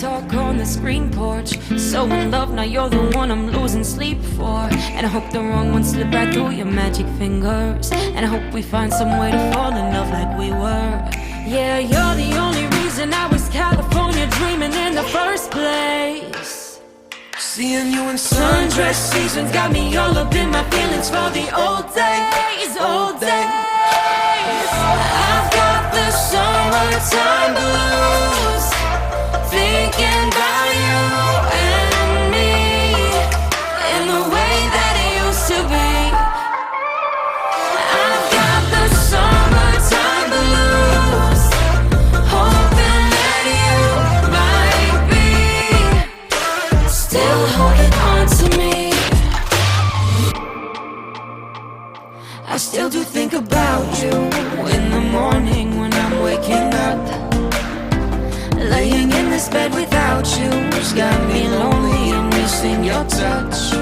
talk on the screen porch. So in love, now you're the one I'm losing sleep for. And I hope the wrong one slip right through your magic fingers. And I hope we find some way to fall in love like we were. Yeah, you're the only reason I was California dreaming in the first place. Seeing you in sundress seasons got me all up in my feelings for the old days, old days. I've got the summertime blues, thinking about you and me in the way that it used to be. I've got the summertime blues, hoping that you might be still holding on to me. I still do think about you in the morning when I'm waking up. Laying in this bed without you has got me lonely and missing your touch.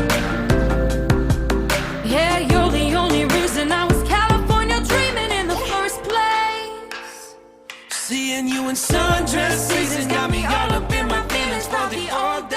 Yeah, you're the only reason I was California dreaming in the first place. Seeing you in sundress seasons got me all up in my feelings for the all day.